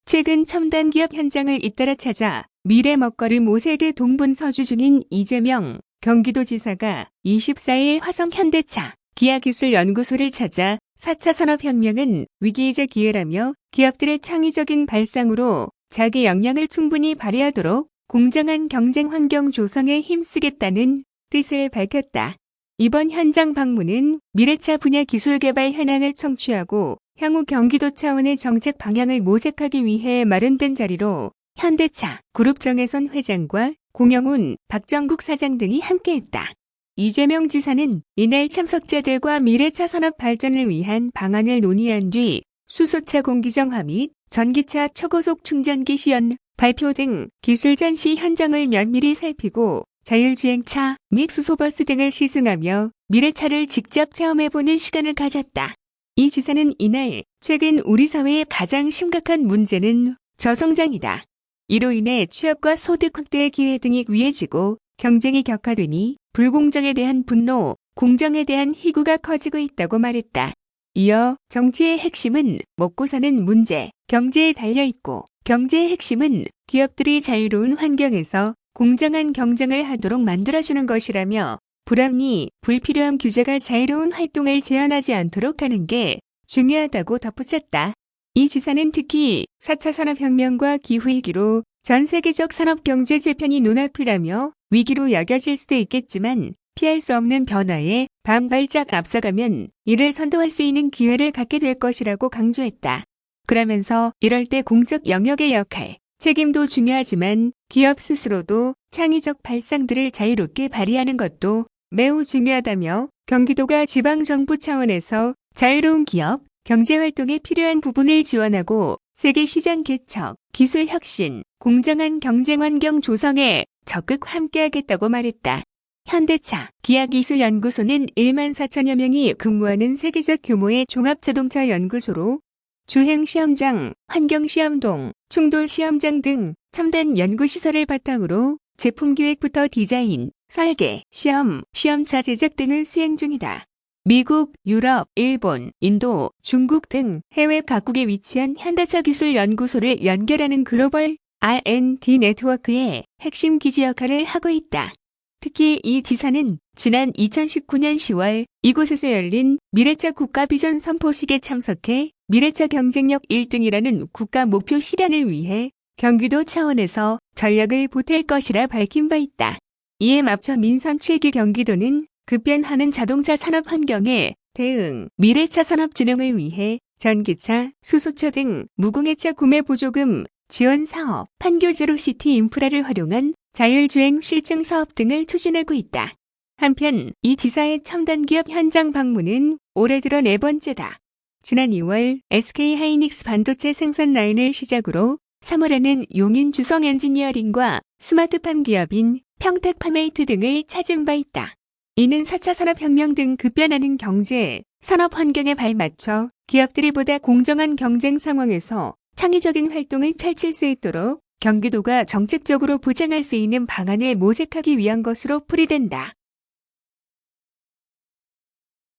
최근 첨단 기업 현장을 잇따라 찾아 미래 먹거리 모색에 동분서주 중인 이재명 경기도지사가 24일 화성 현대차 기아기술연구소를 찾아 4차 산업혁명은 위기이자 기회라며 기업들의 창의적인 발상으로 자기 역량을 충분히 발휘하도록 공정한 경쟁 환경 조성에 힘쓰겠다는 뜻을 밝혔다. 이번 현장 방문은 미래차 분야 기술 개발 현황을 청취하고 향후 경기도 차원의 정책 방향을 모색하기 위해 마련된 자리로 현대차 그룹 정혜선 회장과 공영훈, 박정국 사장 등이 함께했다. 이재명 지사는 이날 참석자들과 미래차 산업 발전을 위한 방안을 논의한 뒤 수소차 공기정화 및 전기차 초고속 충전기 시연 발표 등 기술 전시 현장을 면밀히 살피고 자율주행차 및 수소버스 등을 시승하며 미래차를 직접 체험해보는 시간을 가졌다. 이 지사는 이날 최근 우리 사회의 가장 심각한 문제는 저성장이다. 이로 인해 취업과 소득 확대의 기회 등이 위해지고 경쟁이 격화되니 불공정에 대한 분노, 공정에 대한 희구가 커지고 있다고 말했다. 이어 정치의 핵심은 먹고 사는 문제, 경제에 달려있고 경제의 핵심은 기업들이 자유로운 환경에서 공정한 경쟁을 하도록 만들어주는 것이라며 불합리, 불필요한 규제가 자유로운 활동을 제한하지 않도록 하는 게 중요하다고 덧붙였다. 이 지사는 특히 4차 산업혁명과 기후위기로 전 세계적 산업경제 재편이 눈앞이라며 위기로 여겨질 수도 있겠지만 피할 수 없는 변화에 반발짝 앞서가면 이를 선도할 수 있는 기회를 갖게 될 것이라고 강조했다. 그러면서 이럴 때 공적 영역의 역할, 책임도 중요하지만 기업 스스로도 창의적 발상들을 자유롭게 발휘하는 것도 매우 중요하다며 경기도가 지방정부 차원에서 자유로운 기업, 경제활동에 필요한 부분을 지원하고 세계 시장 개척, 기술 혁신, 공정한 경쟁 환경 조성에 적극 함께하겠다고 말했다. 현대차 기아기술연구소는 1만 4천여 명이 근무하는 세계적 규모의 종합자동차 연구소로 주행시험장, 환경시험동, 충돌시험장 등 첨단 연구시설을 바탕으로 제품기획부터 디자인, 설계, 시험, 시험차 제작 등을 수행 중이다. 미국, 유럽, 일본, 인도, 중국 등 해외 각국에 위치한 현대차 기술 연구소를 연결하는 글로벌 R&D 네트워크의 핵심 기지 역할을 하고 있다. 특히 이 지사는 지난 2019년 10월 이곳에서 열린 미래차 국가 비전 선포식에 참석해 미래차 경쟁력 1등이라는 국가 목표 실현을 위해 경기도 차원에서 전력을 보탤 것이라 밝힌 바 있다. 이에 맞춰 민선 7기 경기도는 급변하는 자동차 산업 환경에 대응, 미래차 산업 진흥을 위해 전기차, 수소차 등 무공해차 구매 보조금, 지원 사업, 판교 제로시티 인프라를 활용한 자율주행 실증 사업 등을 추진하고 있다. 한편 이 지사의 첨단기업 현장 방문은 올해 들어 4번째다. 지난 2월 SK하이닉스 반도체 생산 라인을 시작으로 3월에는 용인 주성 엔지니어링과 스마트팜 기업인 평택파메이트 등을 찾은 바 있다. 이는 4차 산업혁명 등 급변하는 경제, 산업 환경에 발맞춰 기업들이 보다 공정한 경쟁 상황에서 창의적인 활동을 펼칠 수 있도록 경기도가 정책적으로 보장할 수 있는 방안을 모색하기 위한 것으로 풀이된다.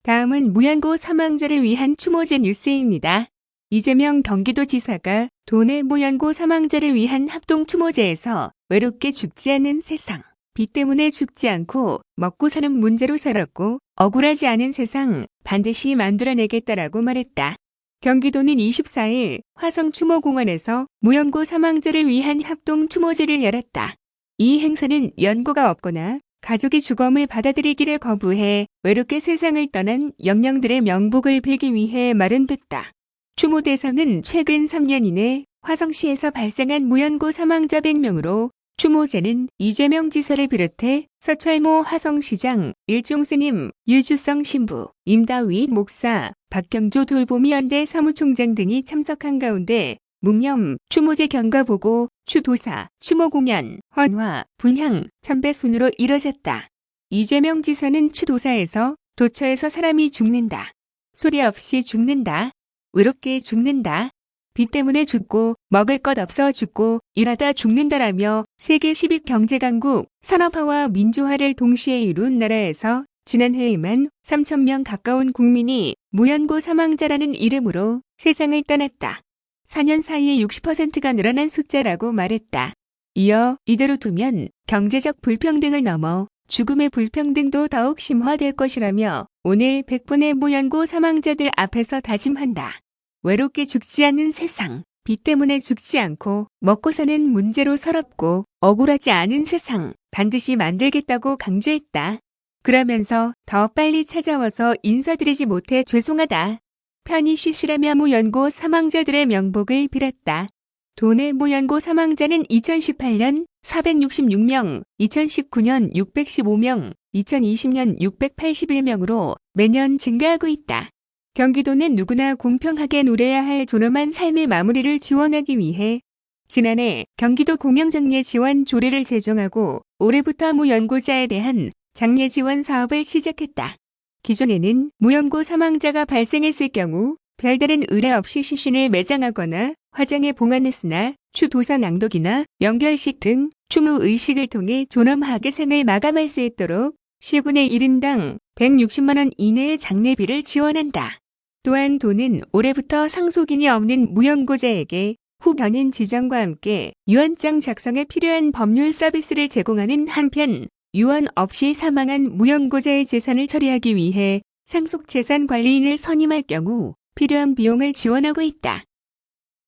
다음은 무연고 사망자를 위한 추모제 뉴스입니다. 이재명 경기도지사가 도내 무연고 사망자를 위한 합동 추모제에서 외롭게 죽지 않는 세상, 비 때문에 죽지 않고 먹고 사는 문제로 살았고 억울하지 않은 세상 반드시 만들어내겠다라고 말했다. 경기도는 24일 화성 추모공원에서 무연고 사망자를 위한 합동 추모제를 열었다. 이 행사는 연고가 없거나 가족이 주검을 받아들이기를 거부해 외롭게 세상을 떠난 영령들의 명복을 빌기 위해 마련됐다. 추모 대상은 최근 3년 이내 화성시에서 발생한 무연고 사망자 100명으로 추모제는 이재명 지사를 비롯해 서철모 화성시장, 일종스님, 유주성 신부, 임다윗 목사, 박경조 돌보미연대 사무총장 등이 참석한 가운데 묵념, 추모제 경과보고, 추도사, 추모공연, 헌화, 분향, 참배 순으로 이뤄졌다. 이재명 지사는 추도사에서 도처에서 사람이 죽는다. 소리 없이 죽는다. 외롭게 죽는다. 비 때문에 죽고 먹을 것 없어 죽고 일하다 죽는다라며 세계 10위 경제강국 산업화와 민주화를 동시에 이룬 나라에서 지난해에만 3,000명 가까운 국민이 무연고 사망자라는 이름으로 세상을 떠났다. 4년 사이에 60%가 늘어난 숫자라고 말했다. 이어 이대로 두면 경제적 불평등을 넘어 죽음의 불평등도 더욱 심화될 것이라며 오늘 100분의 무연고 사망자들 앞에서 다짐한다. 외롭게 죽지 않는 세상, 빚 때문에 죽지 않고 먹고 사는 문제로 서럽고 억울하지 않은 세상 반드시 만들겠다고 강조했다. 그러면서 더 빨리 찾아와서 인사드리지 못해 죄송하다. 편히 쉬시라며 무연고 사망자들의 명복을 빌었다. 도내 무연고 사망자는 2018년 466명, 2019년 615명, 2020년 681명으로 매년 증가하고 있다. 경기도는 누구나 공평하게 누려야 할 존엄한 삶의 마무리를 지원하기 위해 지난해 경기도 공영장례 지원 조례를 제정하고 올해부터 무연고자에 대한 장례 지원 사업을 시작했다. 기존에는 무연고 사망자가 발생했을 경우 별다른 의뢰 없이 시신을 매장하거나 화장에 봉안했으나 추도사 낭독이나 연결식 등 추모 의식을 통해 존엄하게 생을 마감할 수 있도록 시군의 1인당 160만 원 이내의 장례비를 지원한다. 또한 도는 올해부터 상속인이 없는 무연고자에게 후 변인 지정과 함께 유언장 작성에 필요한 법률 서비스를 제공하는 한편 유언 없이 사망한 무연고자의 재산을 처리하기 위해 상속재산관리인을 선임할 경우 필요한 비용을 지원하고 있다.